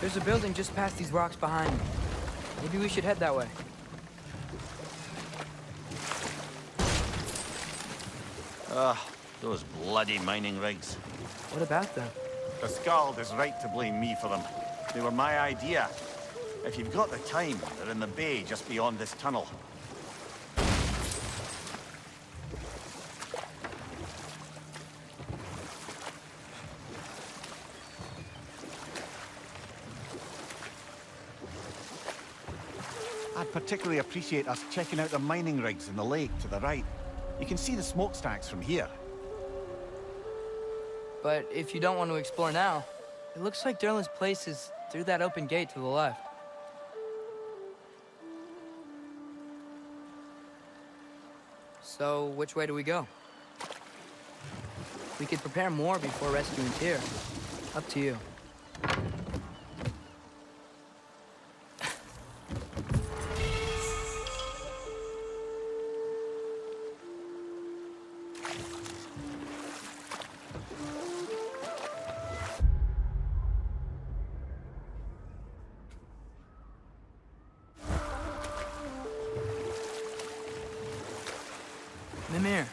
There's a building just past these rocks behind me. Maybe we should head that way. Those bloody mining rigs. What about them? The Skald is right to blame me for them. They were my idea. If you've got the time, they're in the bay just beyond this tunnel. I'd particularly appreciate us checking out the mining rigs in the lake to the right. You can see the smokestacks from here. But if you don't want to explore now, it looks like Derlin's place is through that open gate to the left. So, which way do we go? We could prepare more before rescuing Tyr. Up to you. Mimir,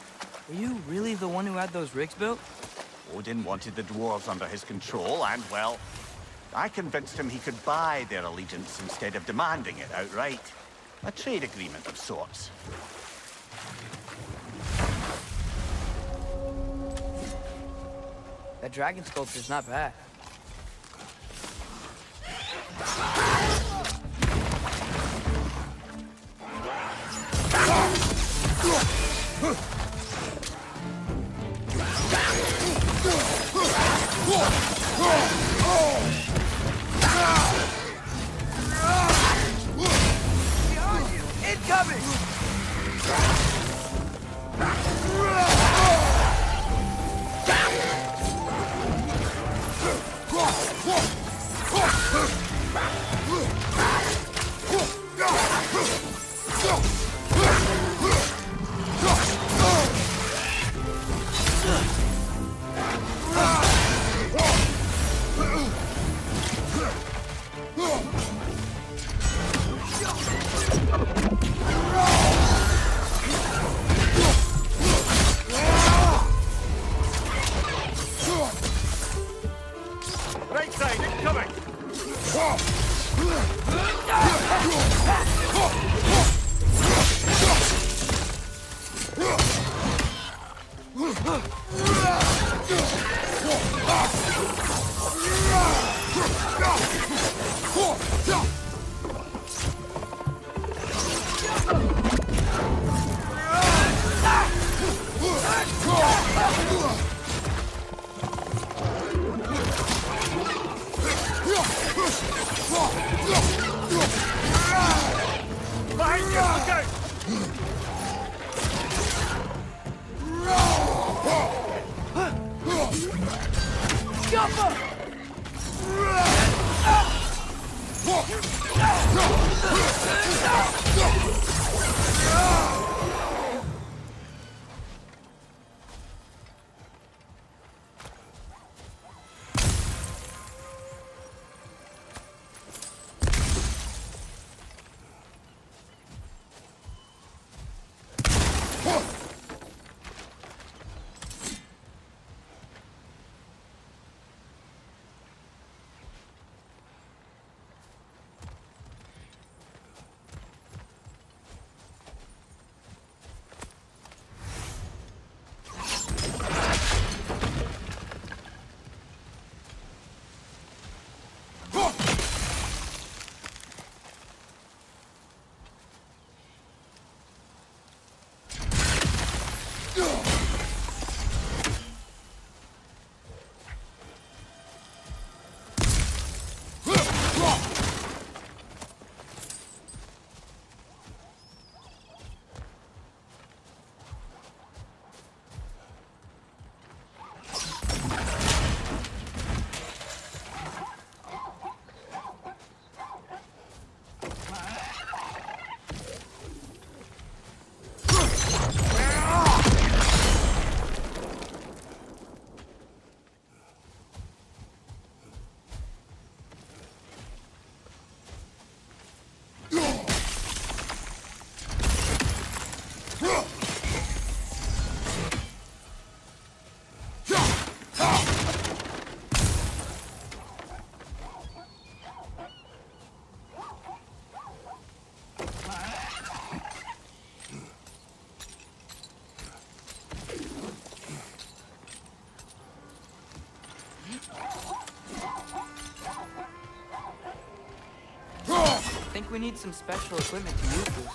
are you really the one who had those rigs built? Odin wanted the dwarves under his control, and, well, I convinced him he could buy their allegiance instead of demanding it outright. A trade agreement of sorts. That dragon sculpture's not bad. Incoming! Right side, incoming! Behind you, look out! we need some special equipment to use this.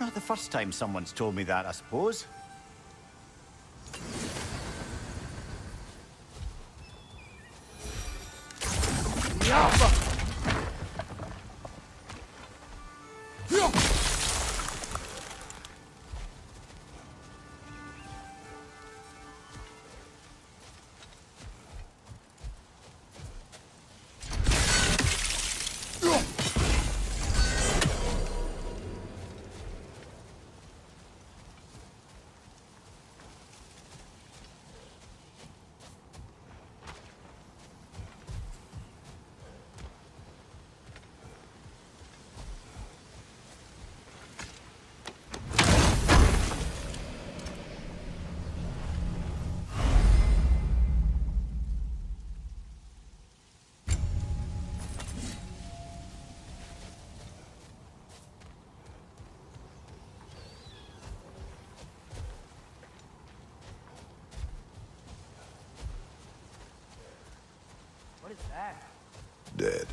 Not the first time someone's told me that, I suppose. What is that? Dead.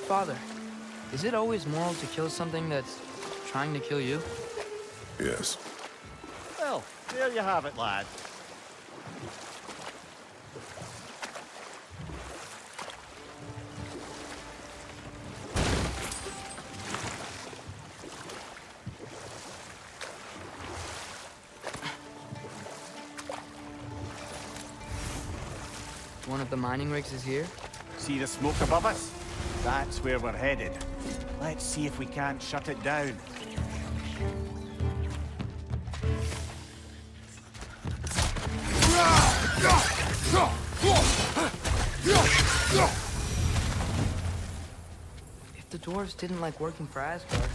Father, is it always moral to kill something that's trying to kill you? Yes. Well, there you have it, lad. One of the mining rigs is here? See the smoke above us? That's where we're headed. Let's see if we can't shut it down. If the dwarves didn't like working for Asgard,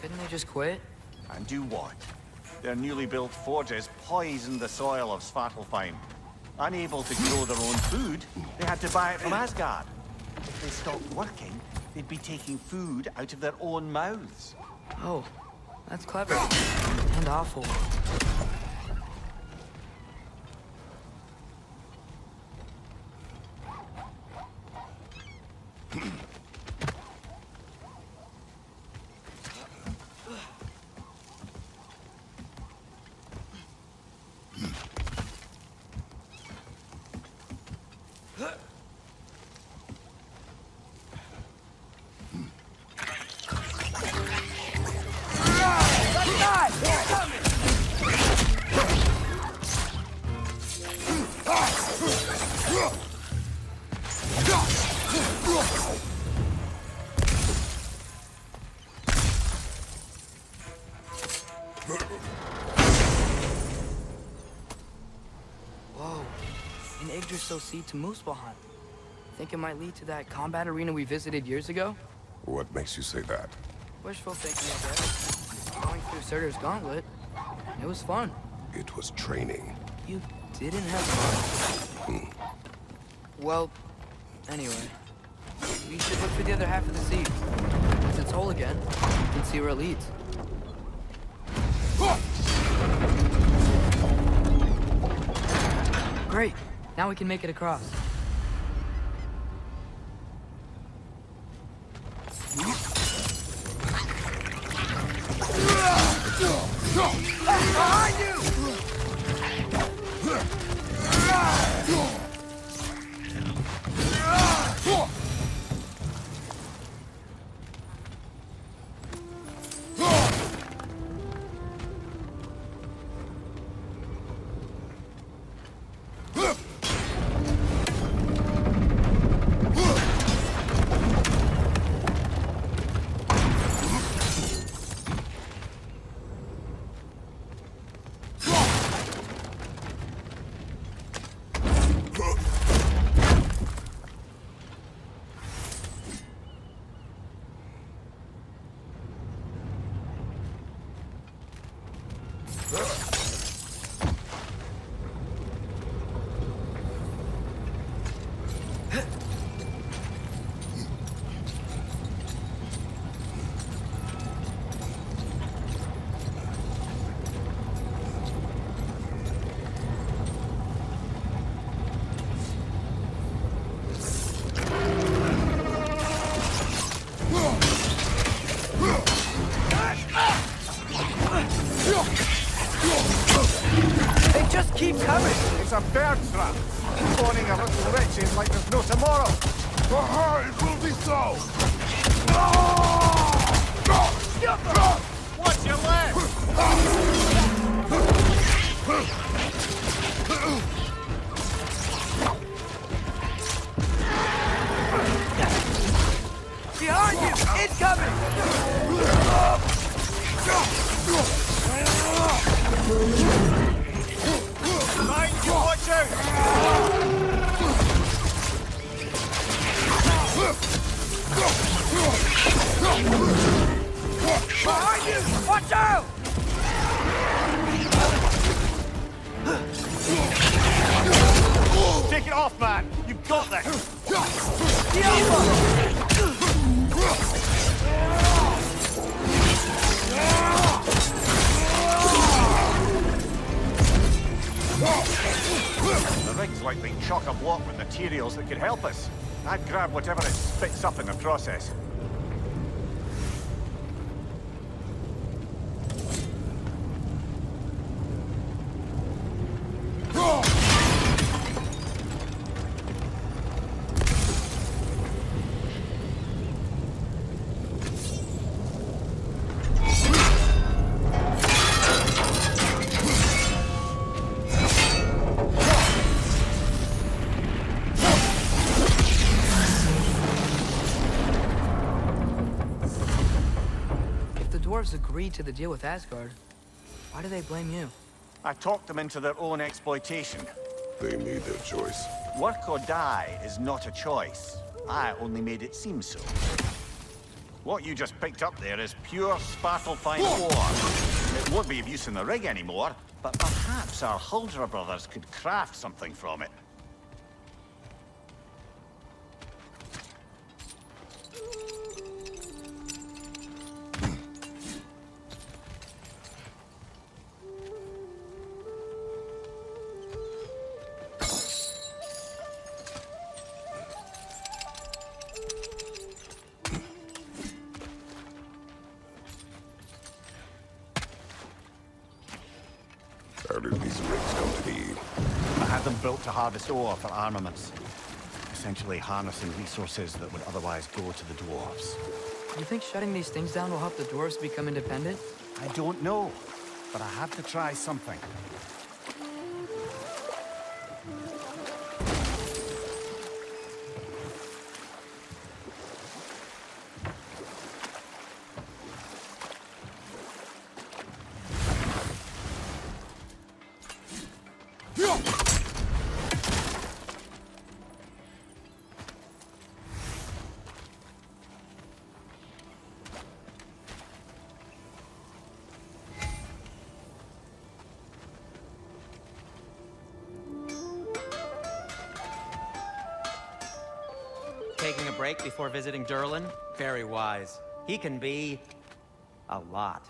couldn't they just quit? And do what? Their newly built forges poisoned the soil of Svartalfheim. Unable to grow their own food, they had to buy it from Asgard. If they stopped working, they'd be taking food out of their own mouths. Oh, that's clever. And awful. Whoa, an Yggdrasil seed to Muspelheim. Think it might lead to that combat arena we visited years ago? What makes you say that? Wishful thinking, I guess. Going through Surtur's gauntlet. It was fun. It was training. You didn't have fun. Well, anyway. We should look for the other half of the sea. Since it's whole again, we can see where it leads. Great. Now we can make it across. Behind you! They just keep coming! It's a bird trap. Spawning a little wretches like there's no tomorrow. It will be so! Watch your left! Behind you! Incoming! Mind you, watch out! Behind you! Watch out! Take it off, man! You've got this! The Alpha! The rig's likely chock-a-block with materials that could help us. I'd grab whatever it spits up in the process. Dwarves agreed to the deal with Asgard. Why do they blame you? I talked them into their own exploitation. They made their choice. Work or die is not a choice. I only made it seem so. What you just picked up there is pure Svartalfheim ore. It won't be of use in the rig anymore, but perhaps our Huldra brothers could craft something from it. How did these rigs come to be? I had them built to harvest ore for armaments. Essentially harnessing resources that would otherwise go to the dwarves. You think shutting these things down will help the dwarves become independent? I don't know, but I have to try something. Taking a break before visiting Durlin? Very wise. He can be... a lot.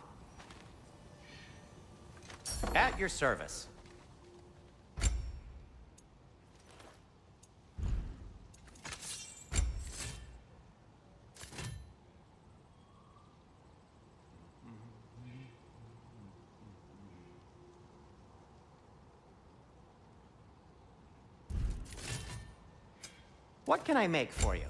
At your service. What can I make for you?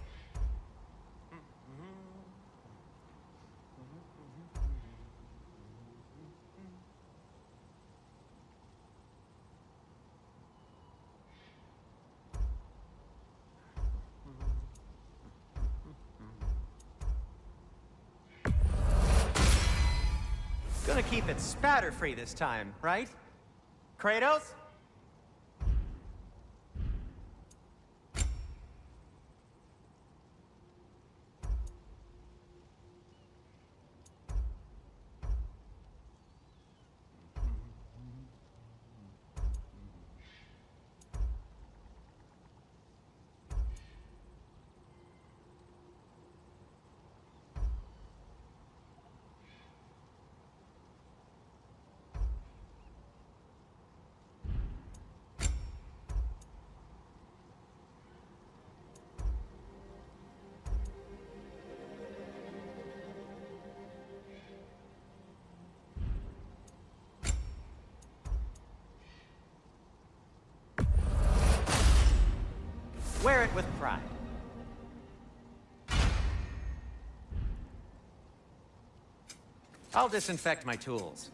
Gonna keep it spatter-free this time, right? Kratos? Wear it with pride. I'll disinfect my tools.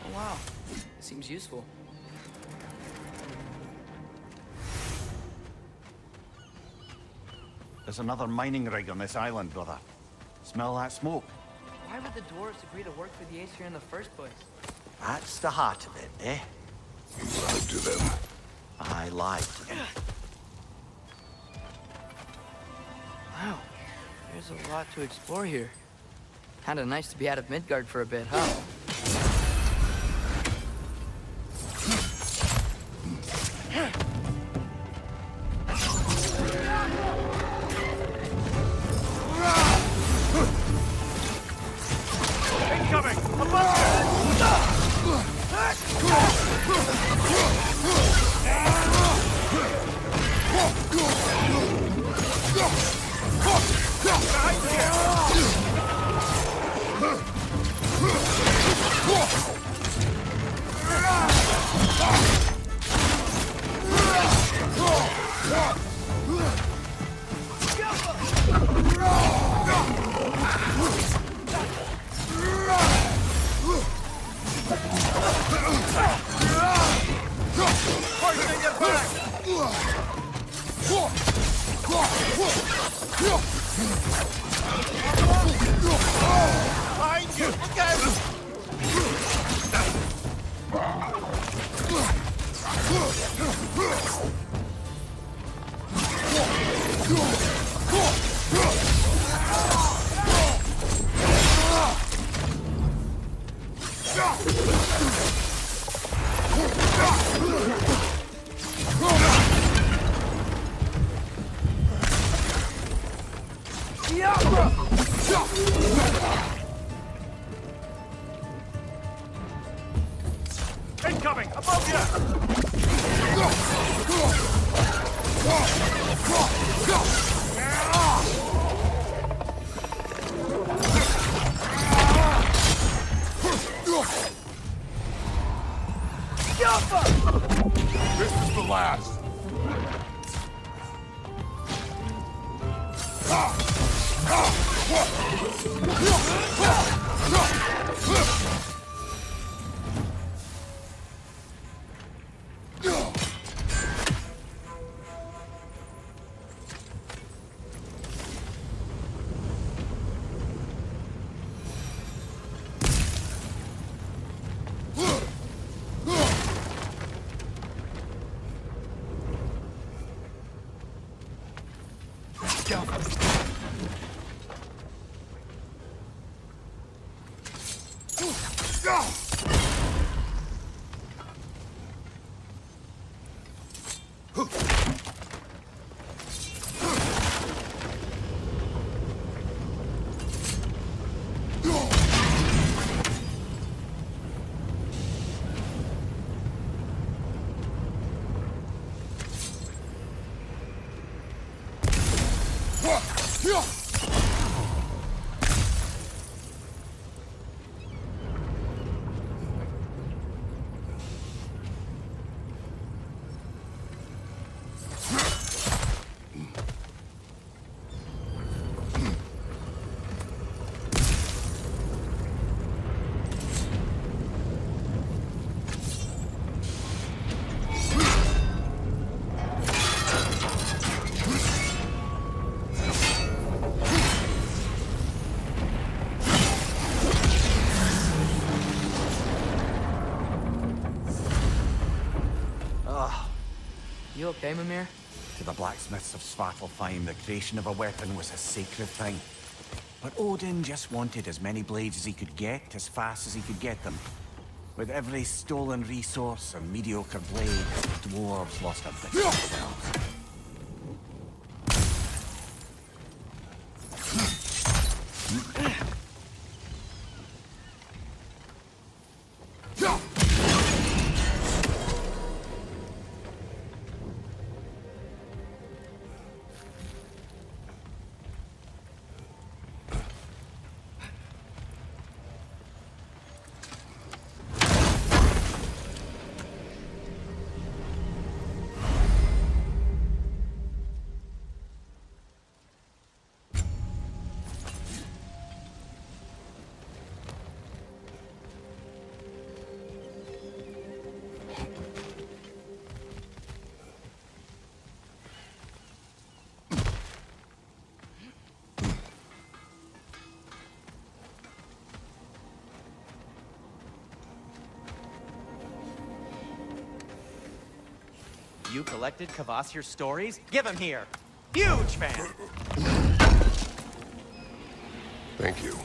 Oh wow, it seems useful. There's another mining rig on this island, brother. Smell that smoke? Why would the dwarves agree to work for the Aesir in the first place? That's the heart of it, eh? You lied to them. I lied to them. Wow, there's a lot to explore here. Kinda nice to be out of Midgard for a bit, huh? Incoming! Above Behind you! Look out! Incoming! Above you! This is the last. You okay, Mimir? To the blacksmiths of Svartalfheim, the creation of a weapon was a sacred thing. But Odin just wanted as many blades as he could get, as fast as he could get them. With every stolen resource and mediocre blade, the dwarves lost a bit of themselves. You collected Kvasir's stories? Give him here. Huge fan. Thank you.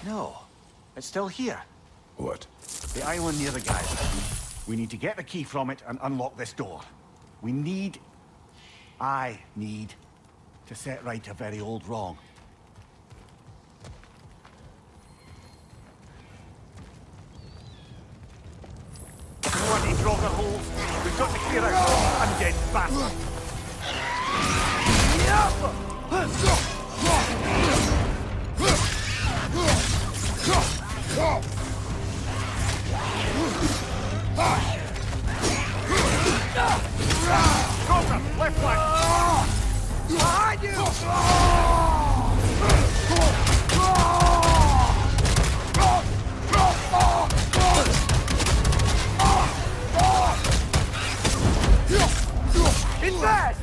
No, it's still here. What? The island near the geyser. We need to get the key from it and unlock this door. I need to set right a very old wrong. Bloody Draugr holes! We've got to clear out those undead bastards! Draugr, left flank! Behind you! Invest!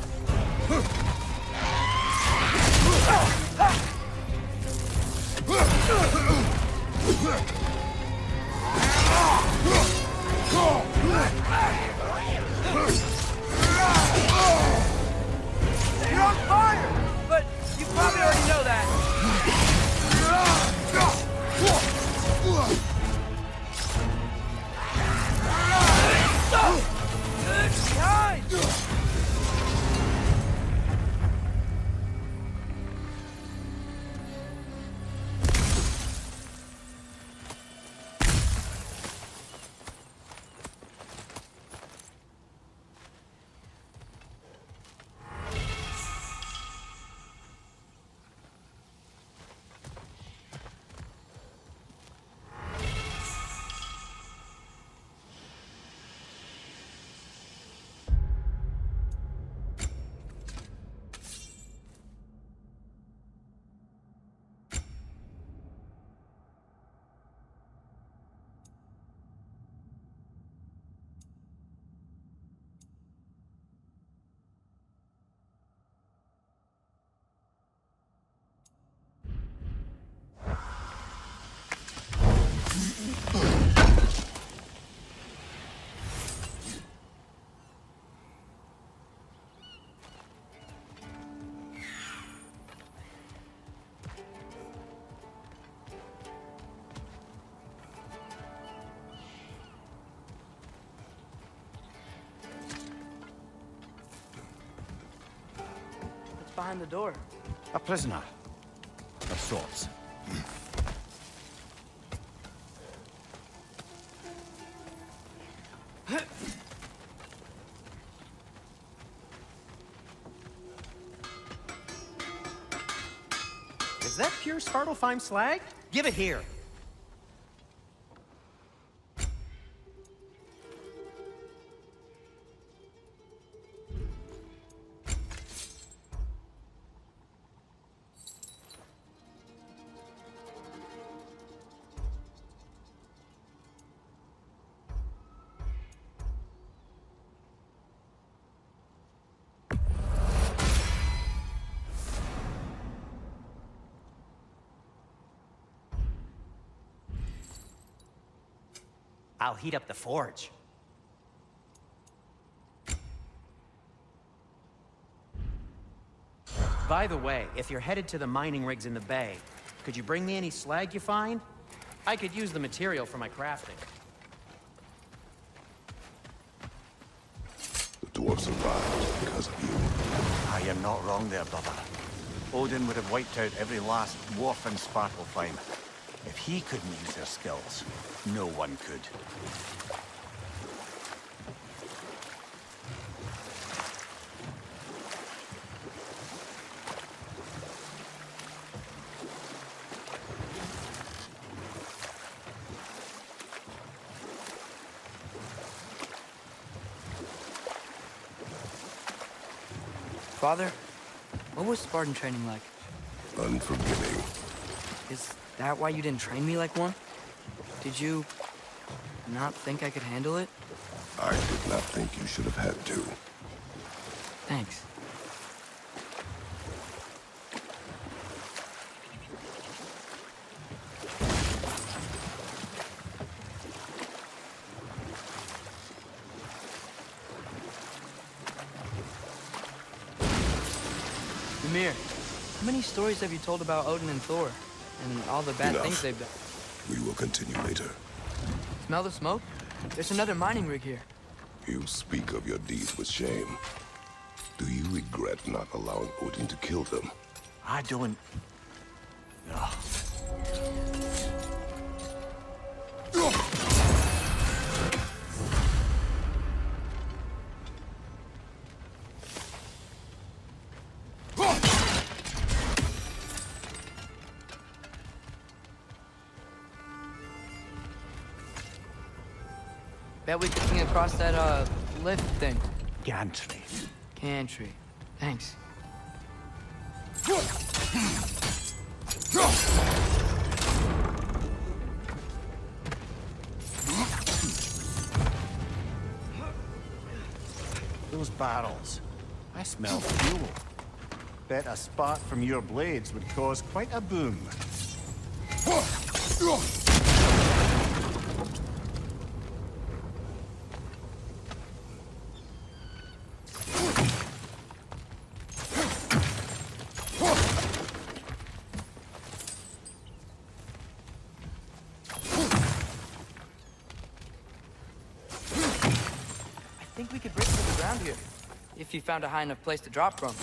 You're on fire! But you probably behind the door? A prisoner. Of sorts. Is that pure Svartalfheim slag? Give it here. I'll heat up the forge. By the way, if you're headed to the mining rigs in the bay, could you bring me any slag you find? I could use the material for my crafting. The dwarf survived because of you. Ah, you're not wrong there, brother. Odin would have wiped out every last dwarf in Svartalfheim. If he couldn't use their skills, no one could. Father, what was Spartan training like? Unforgiving. Is that why you didn't train me like one? Did you not think I could handle it? I did not think you should have had to. Thanks. Ymir, how many stories have you told about Odin and Thor? And all the bad Enough. things they've done? We will continue later. Smell the smoke? There's another mining rig here. You speak of your deeds with shame. Do you regret not allowing Odin to kill them? I don't... Ugh. Bet we could swing across that, lift thing. Gantry. Gantry. Thanks. Those barrels. I smell fuel. Bet a spark from your blades would cause quite a boom. I think we could break through the ground here, if you found a high enough place to drop from.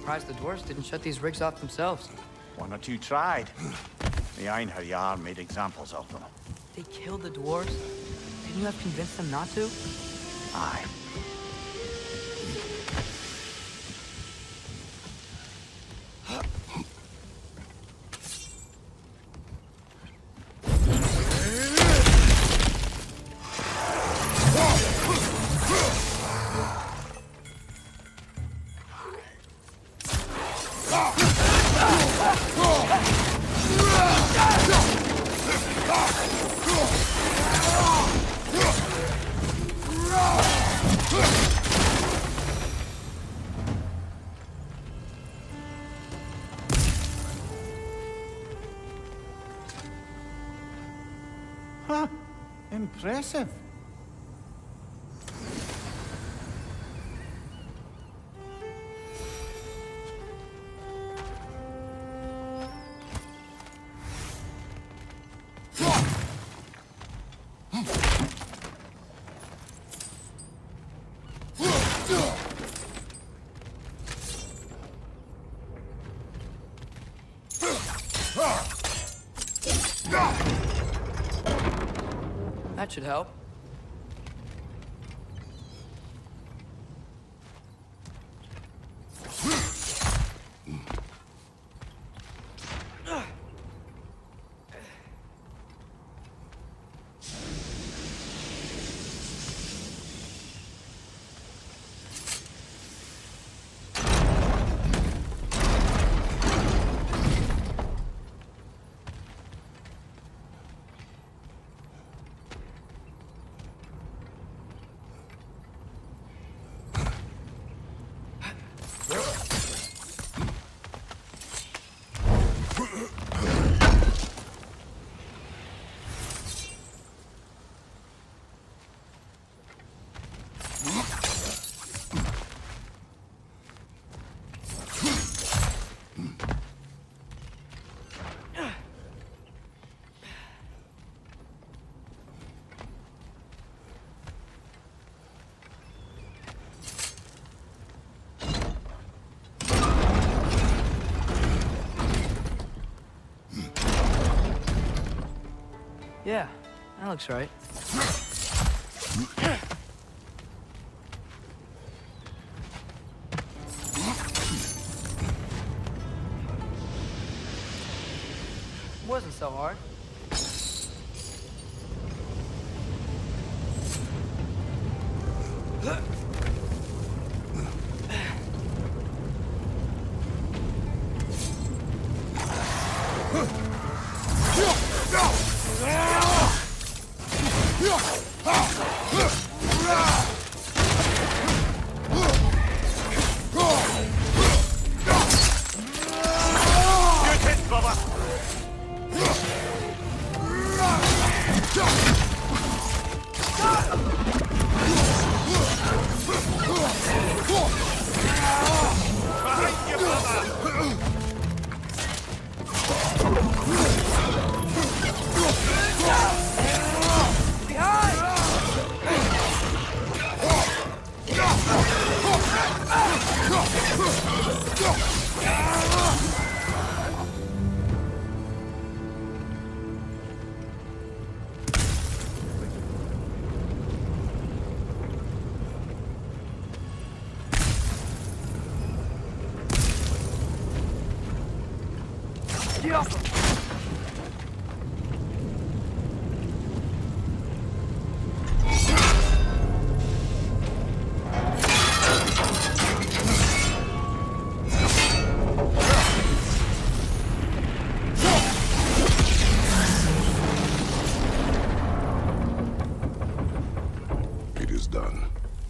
surprised the dwarves didn't shut these rigs off themselves. One or two tried. The Einherjar made examples of them. They killed the dwarves? Couldn't you have convinced them not to? Aye. Huh. Impressive. That should help. Yeah, that looks right. Wasn't so hard.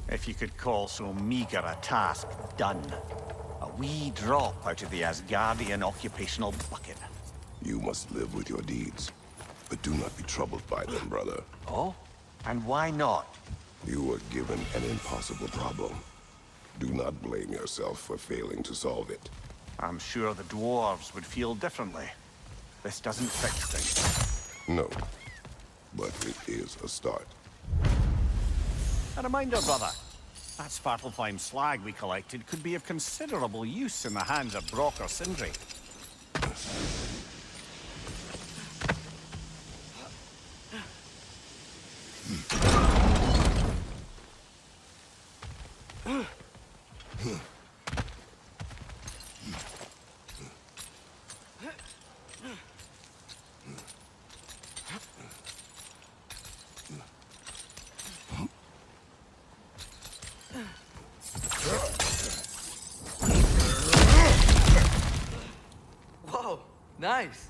If you could call so meager a task done. A wee drop out of the Asgardian occupational bucket. You must live with your deeds, but do not be troubled by them, brother. Oh? And why not? You were given an impossible problem. Do not blame yourself for failing to solve it. I'm sure the dwarves would feel differently. This doesn't fix things. No, but it is a start. A reminder, brother. That Svartalfheim slag we collected could be of considerable use in the hands of Brock or Sindri. Whoa, nice.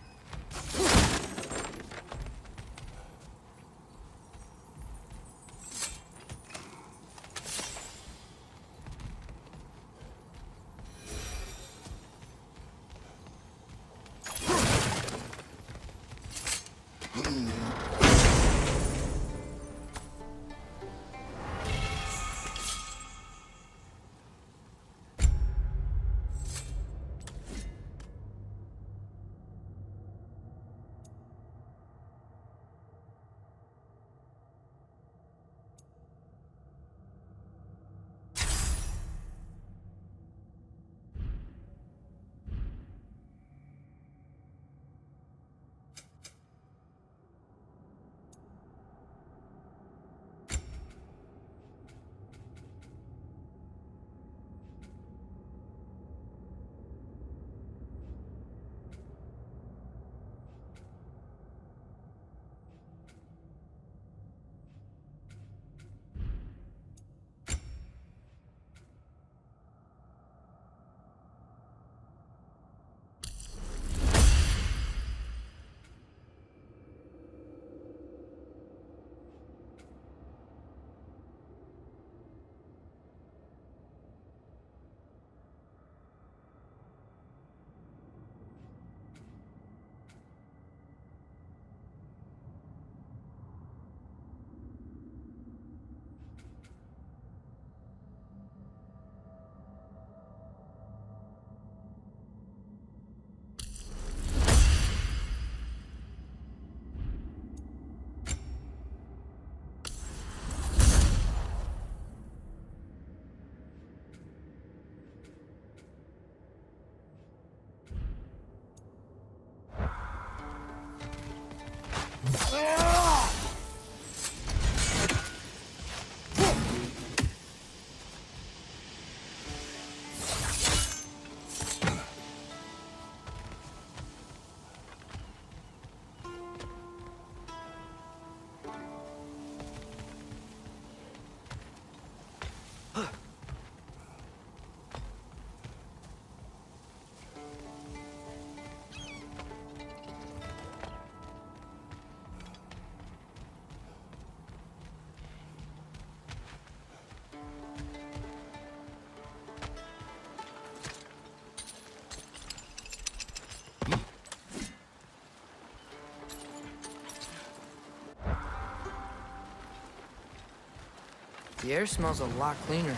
The air smells a lot cleaner.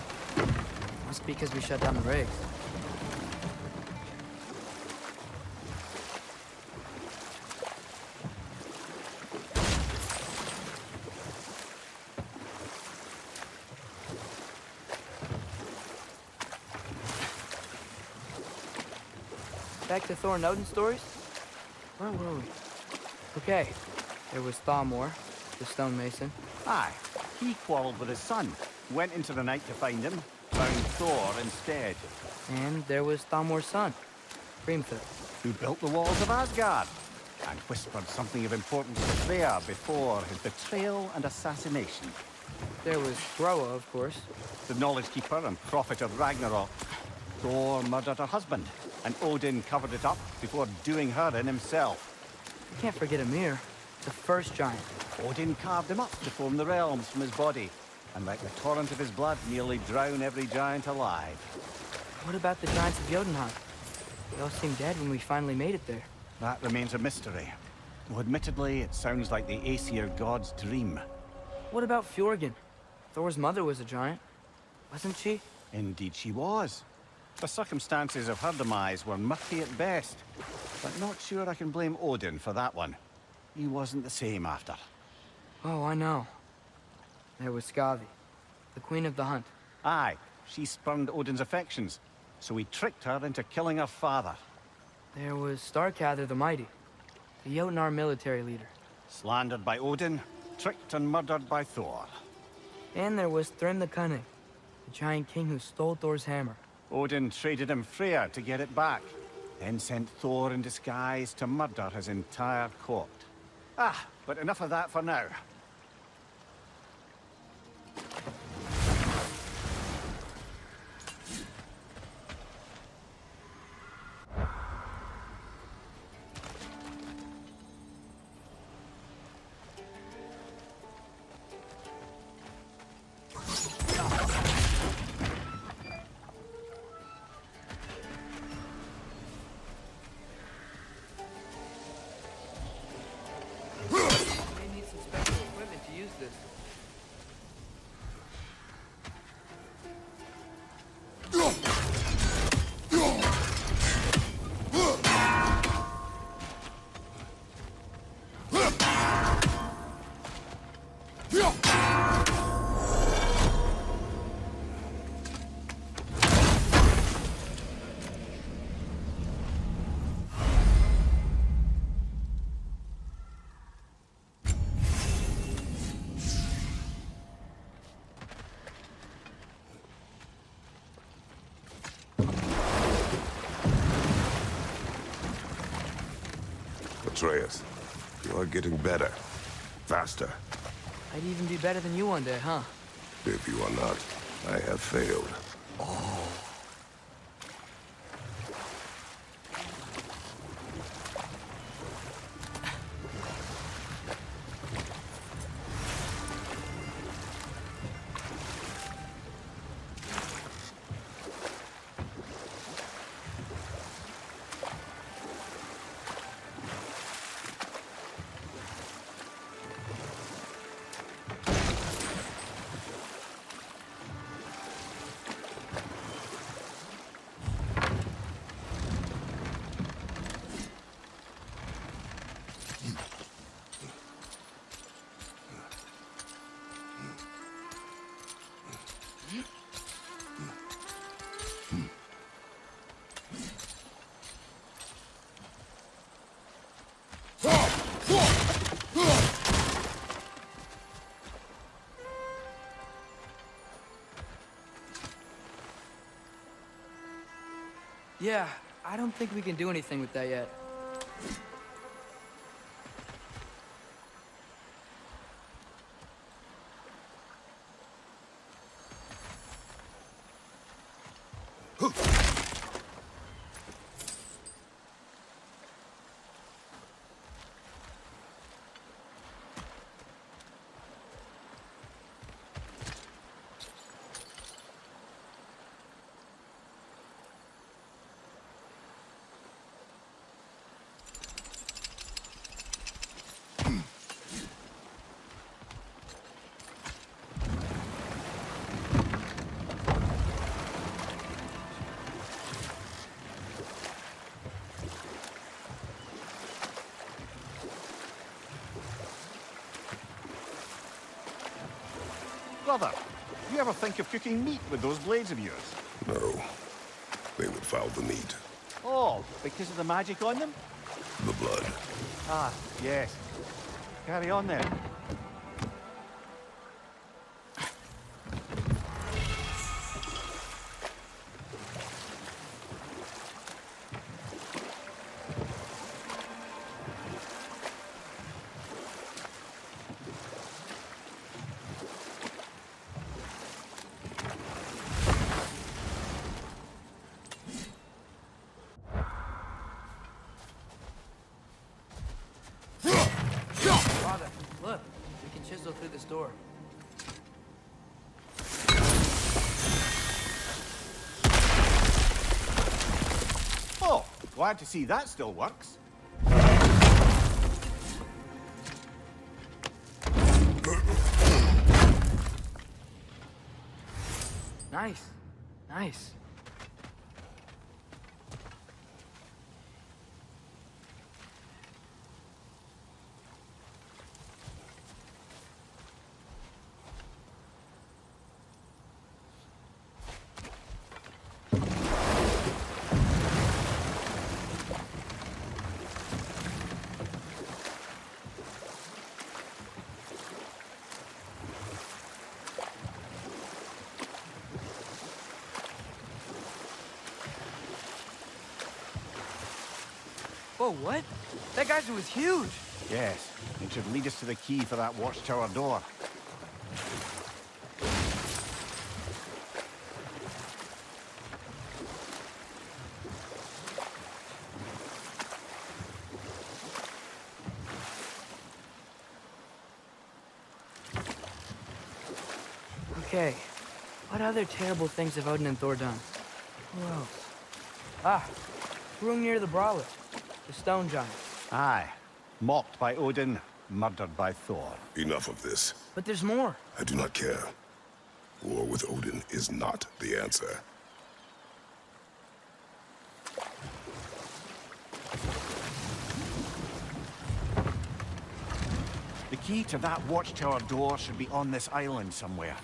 Must be because we shut down the rigs. Back to Thor and Odin stories? Where were we? Okay, there was Thalmor, the stonemason. Aye, he quarreled with his son, went into the night to find him, found Thor instead. And there was Thalmor's son, Hrimthur. Who built the walls of Asgard, and whispered something of importance to Freya before his betrayal and assassination. There was Groa, of course. The knowledge keeper and prophet of Ragnarok. Thor murdered her husband, and Odin covered it up before doing her in himself. You can't forget Ymir, the first giant. Odin carved him up to form the realms from his body, and let the torrent of his blood nearly drown every giant alive. What about the giants of Jotunheim? They all seemed dead when we finally made it there. That remains a mystery. Though admittedly, it sounds like the Aesir god's dream. What about Fjorgyn? Thor's mother was a giant, wasn't she? Indeed she was. The circumstances of her demise were murky at best, but not sure I can blame Odin for that one. He wasn't the same after. Oh, I know. There was Skavi, the queen of the hunt. Aye, she spurned Odin's affections, so he tricked her into killing her father. There was Starkather the Mighty, the Jotnar military leader. Slandered by Odin, tricked and murdered by Thor. And there was Thrym the Cunning, the giant king who stole Thor's hammer. Odin traded him Freya to get it back, then sent Thor in disguise to murder his entire court. Ah, but enough of that for now. We need some special equipment to use this. Atreus, you are getting better. Faster. I'd even be better than you one day, huh? If you are not, I have failed. Yeah, I don't think we can do anything with that yet. Brother, you ever think of cooking meat with those blades of yours? No. They would foul the meat. Oh, because of the magic on them? The blood. Ah, yes. Carry on then. Father, look, we can chisel through this door. Oh, glad to see that still works. Nice, nice. Whoa, what? That geyser was huge. Yes, it should lead us to the key for that watchtower door. Okay, what other terrible things have Odin and Thor done? Who else? Ah, Hrungnir the Brawler, the stone giant. Aye. Mocked by Odin, murdered by Thor. Enough of this. But there's more. I do not care. War with Odin is not the answer. The key to that watchtower door should be on this island somewhere.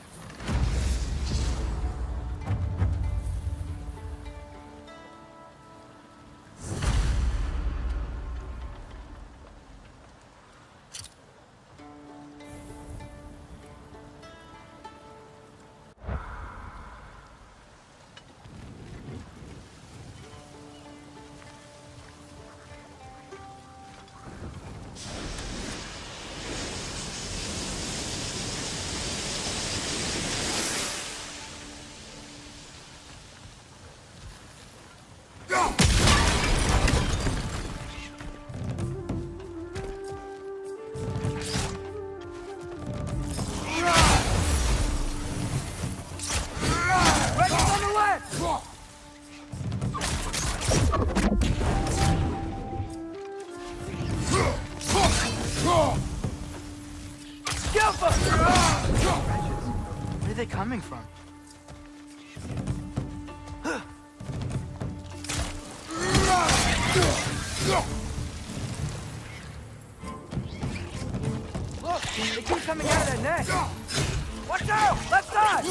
Where are they coming from? Look, they keep coming out of that nest. Watch out! Left side!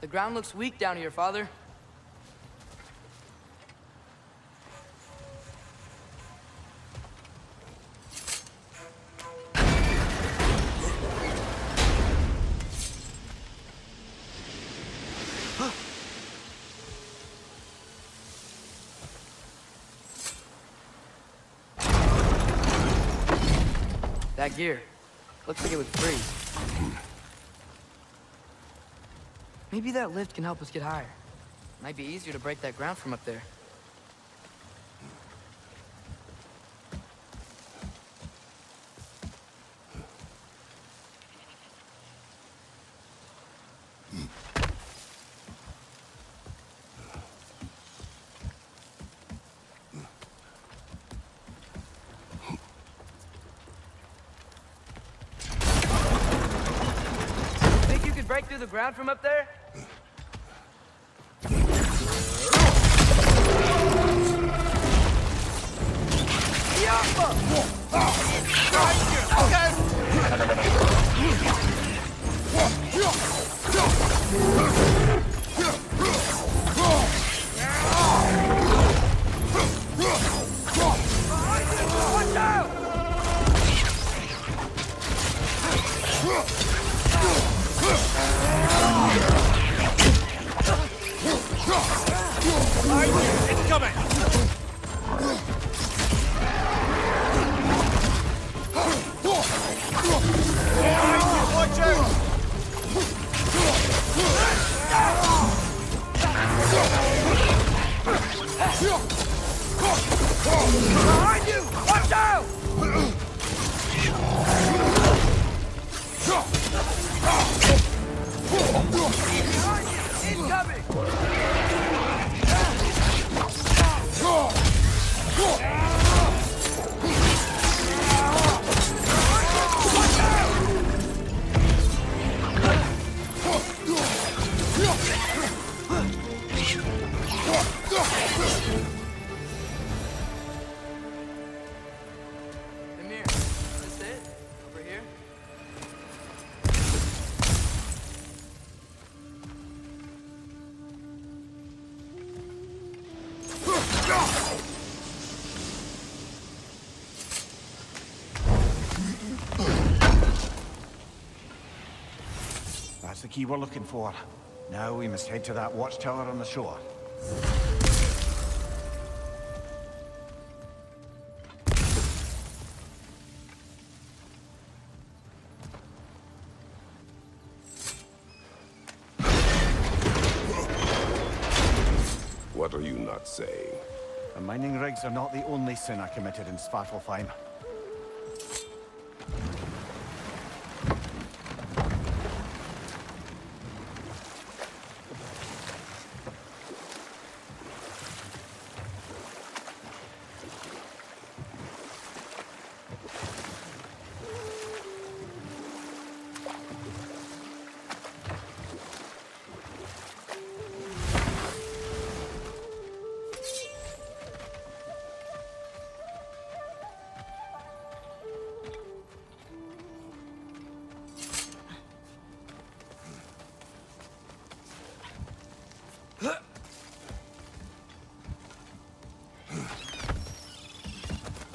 The ground looks weak down here, Father. That gear. Looks like it would freeze. Maybe that lift can help us get higher. Might be easier to break that ground from up there. through the ground from up there? Watch out! It's coming! Watch out! Behind you! Watch out! Incoming! Amir, is this it? Over here? That's the key we're looking for. Now we must head to that watchtower on the shore. What are you not saying? The mining rigs are not the only sin I committed in Svartalfheim.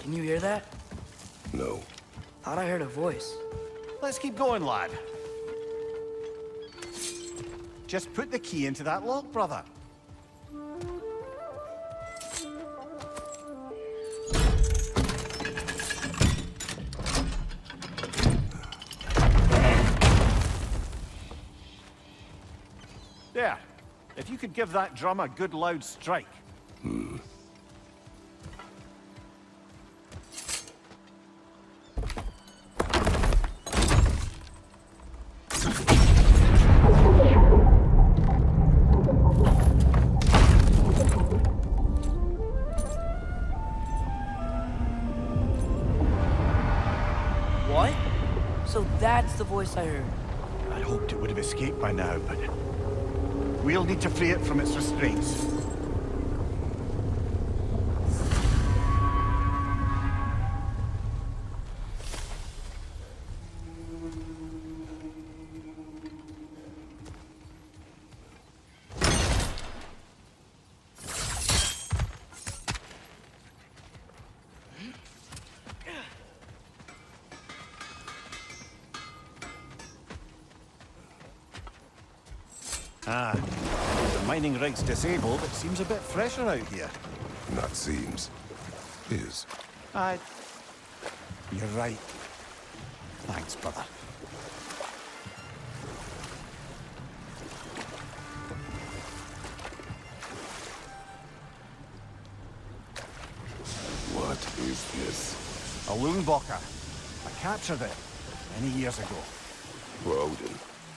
Can you hear that? No. Thought I heard a voice. Let's keep going, lad. Just put the key into that lock, brother. There. If you could give that drum a good loud strike. What? So that's the voice I heard. I hoped it would have escaped by now, but we'll need to free it from its restraints. Ah, the mining rig's disabled. It seems a bit fresher out here. Not seems. Is. You're right. Thanks, brother. What is this? A Loonbocker. I captured it many years ago. For Odin.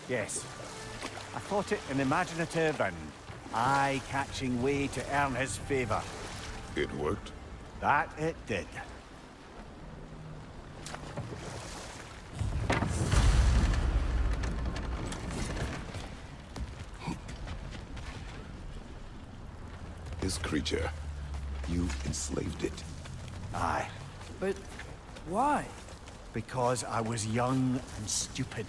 Yes. I thought it an imaginative and eye-catching way to earn his favor. It worked? That it did. this creature. You enslaved it. Aye, But why? because I was young and stupid.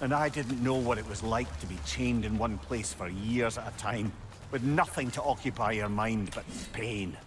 And I didn't know what it was like to be chained in one place for years at a time, with nothing to occupy your mind but pain.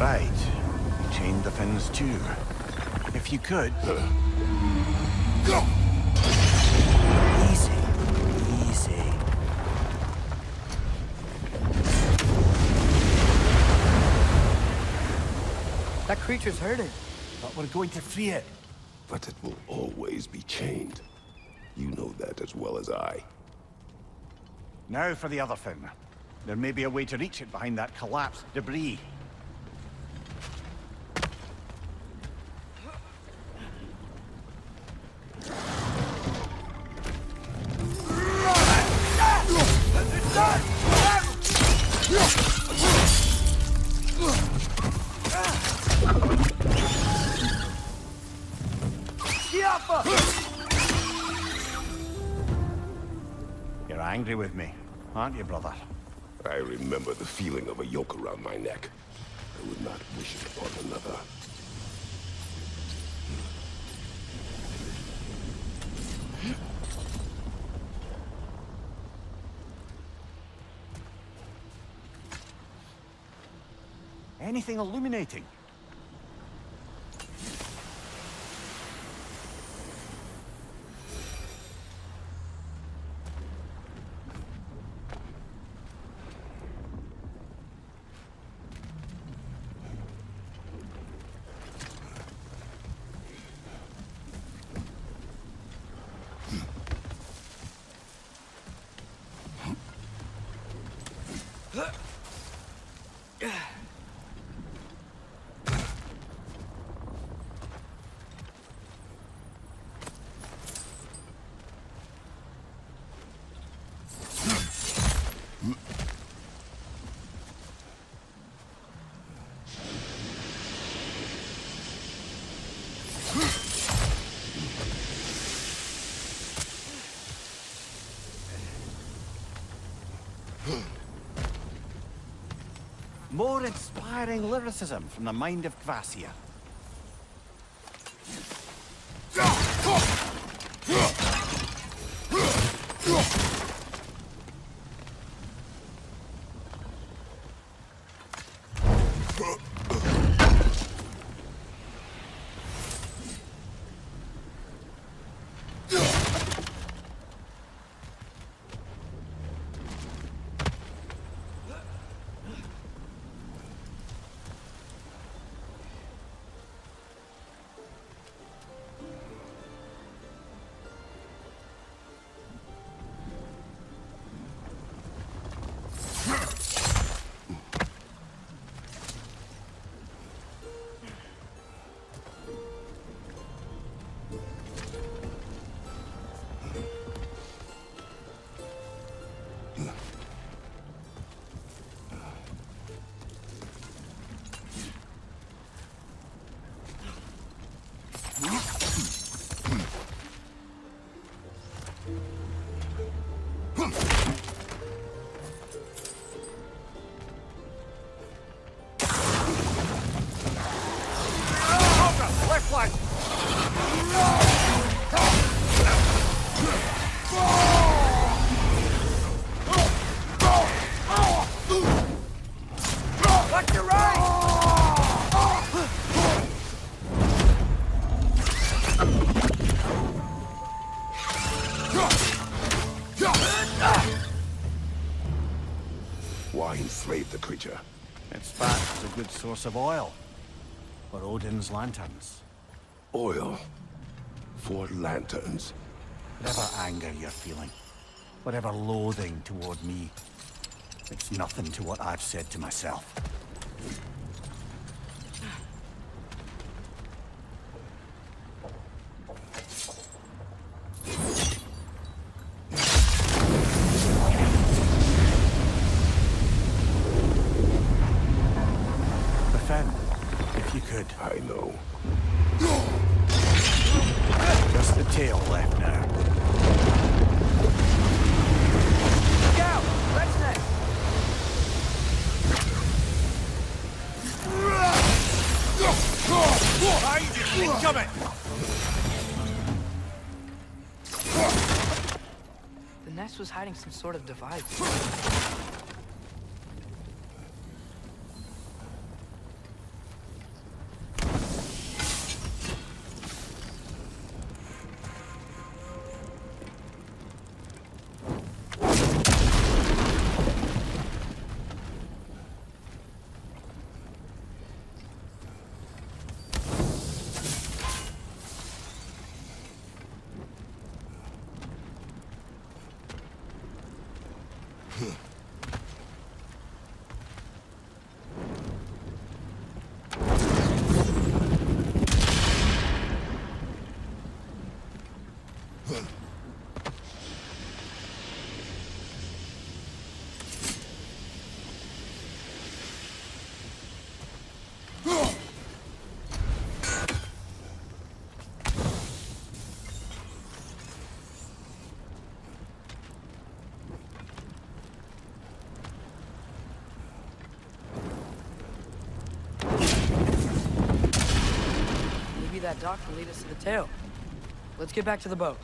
Right. You chained the fins too. If you could... Easy. Easy. That creature's hurting. But we're going to free it. But it will always be chained. You know that as well as I. Now for the other fin. There may be a way to reach it behind that collapsed debris. You're angry with me, aren't you, brother? I remember the feeling of a yoke around my neck. I would not wish it upon another. Anything illuminating? More inspiring lyricism from the mind of Kvasir. Why enslave the creature? Its fat is a good source of oil. For Odin's lanterns. Oil. For lanterns. Whatever anger you're feeling, whatever loathing toward me, it's nothing to what I've said to myself. Defend, if you could. I know. Just the tail left now. Look out! Red's next! Incoming! The nest was hiding some sort of device. Maybe that dock can lead us to the tail. Let's get back to the boat.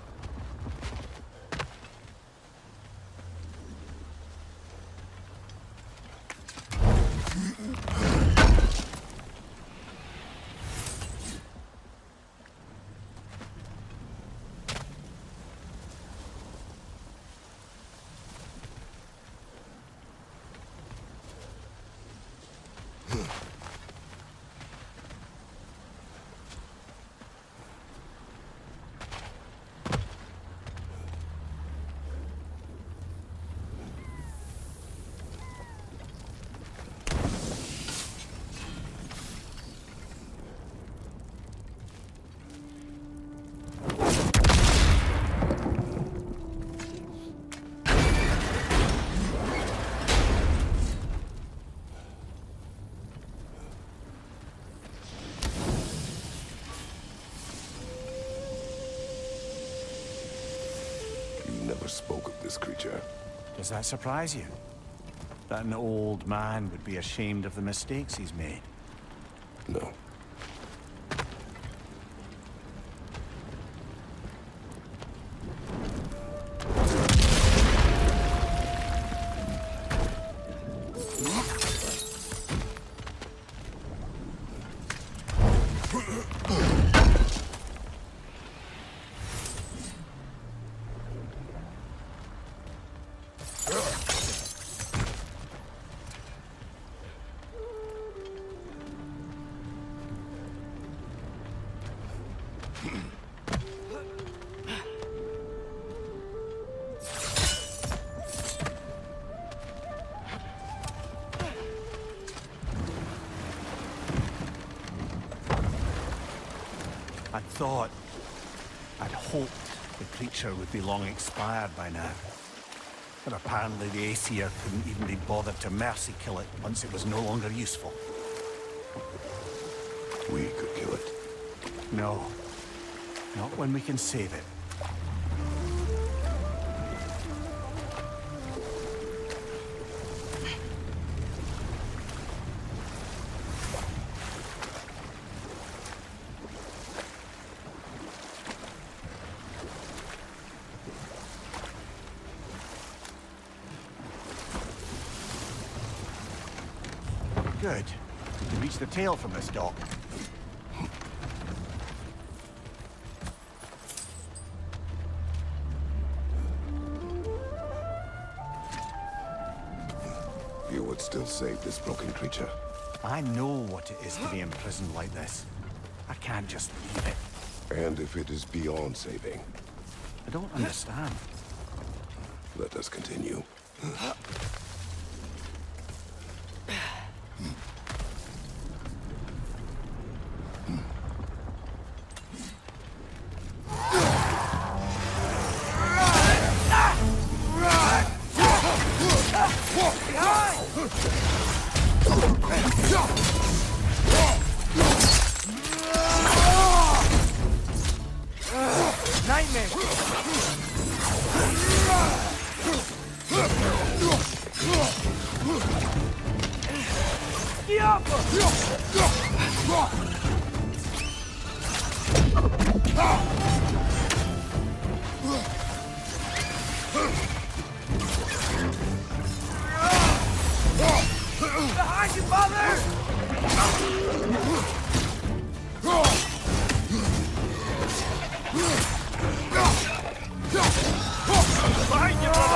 Never spoke of this creature. Does that surprise you? That an old man would be ashamed of the mistakes he's made? No. I'd hoped the creature would be long expired by now. But apparently the Aesir couldn't even be bothered to mercy kill it once it was no longer useful. We could kill it. No. Not when we can save it. Good. We can reach the tail from this dock. You could still save this broken creature. I know what it is to be imprisoned like this. I can't just leave it. And if it is beyond saving, I don't understand. let us continue. Behind you, mother! Behind you,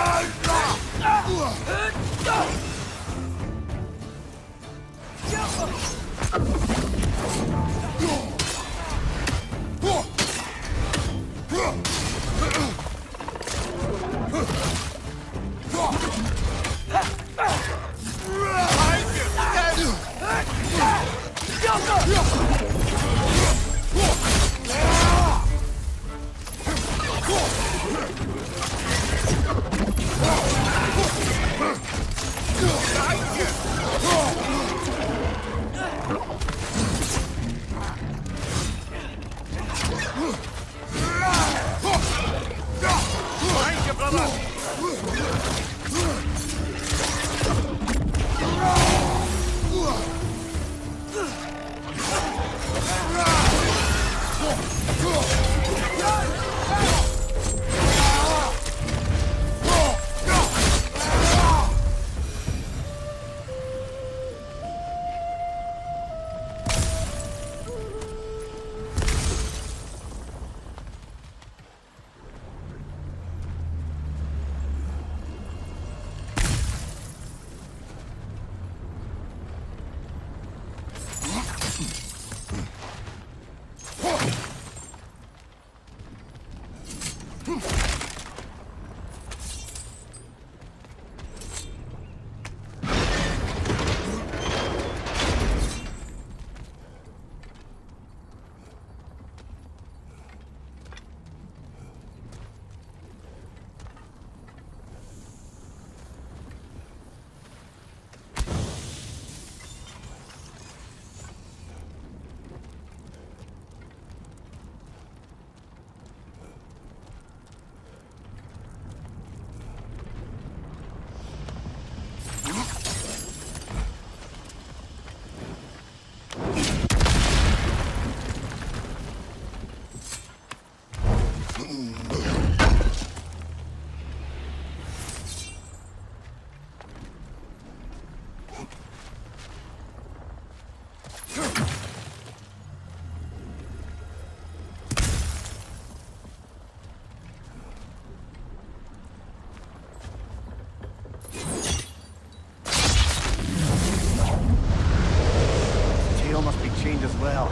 as well.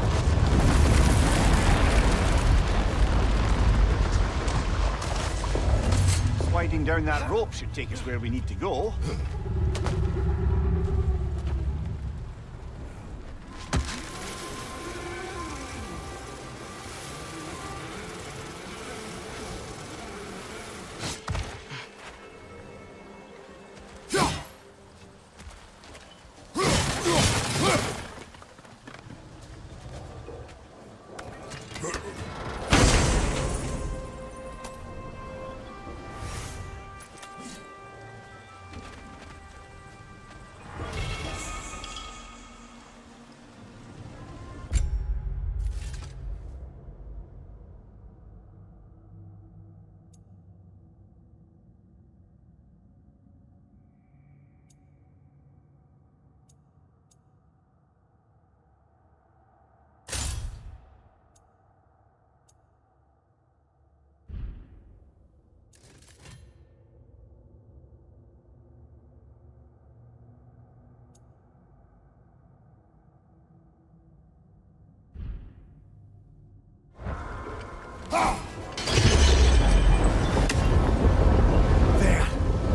Sliding down that rope should take us where we need to go.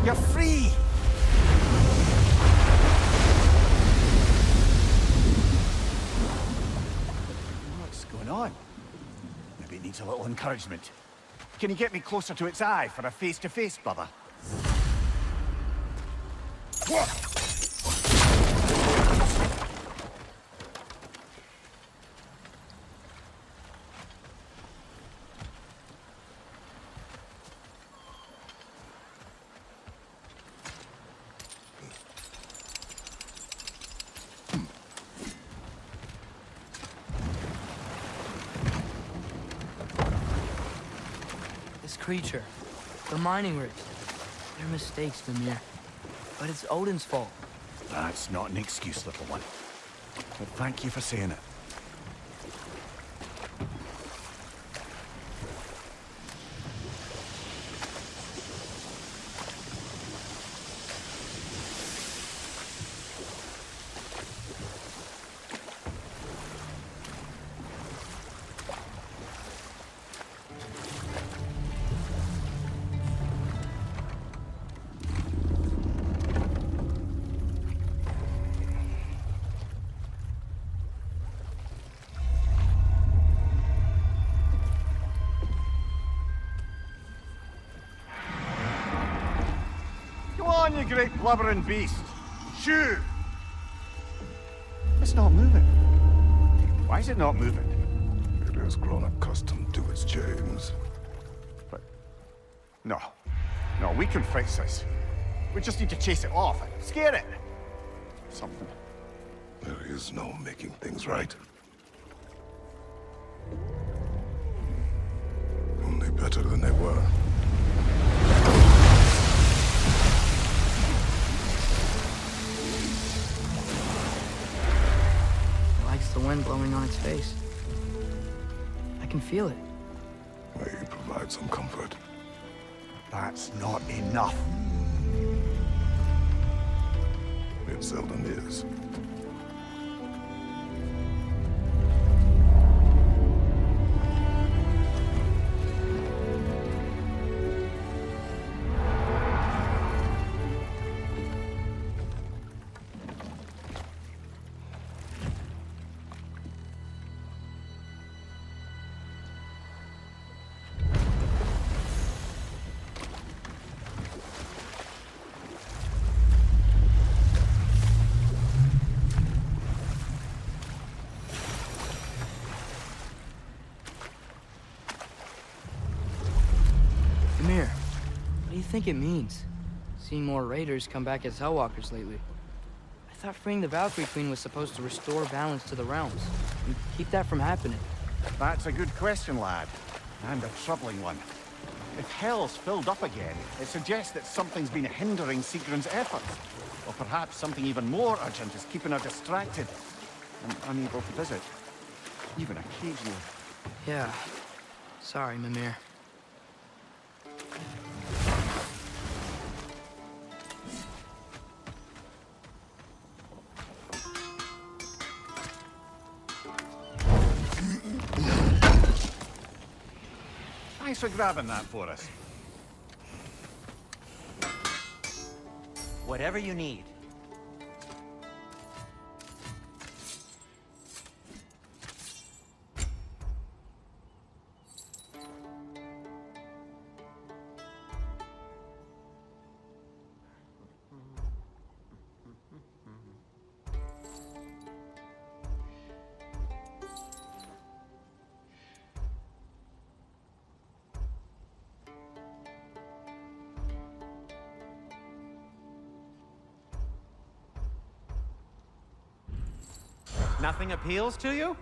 You're free! What's going on? Maybe it needs a little encouragement. Can you get me closer to its eye for a face-to-face, brother? What? This creature, the mining rigs, they're mistakes, Mimir. But it's Odin's fault. That's not an excuse, little one. But thank you for saying it. Come on, you great blubbering beast! Shoo! It's not moving. Why is it not moving? It has grown accustomed to its chains. But... No. No, we can fix this. We just need to chase it off and scare it. Something. There is no making things right. Only better than they were. It likes the wind blowing on its face. I can feel it. May you provide some comfort. That's not enough. It seldom is. Mimir, what do you think it means? Seeing more raiders come back as Hellwalkers lately. I thought freeing the Valkyrie Queen was supposed to restore balance to the realms and keep that from happening. That's a good question, lad. And a troubling one. If Hell's filled up again, it suggests that something's been hindering Sigrun's efforts. Or perhaps something even more urgent is keeping her distracted and unable to visit. Even occasionally. Yeah. Sorry, Mimir. Thanks for grabbing that for us. Whatever you need. Nothing appeals to you?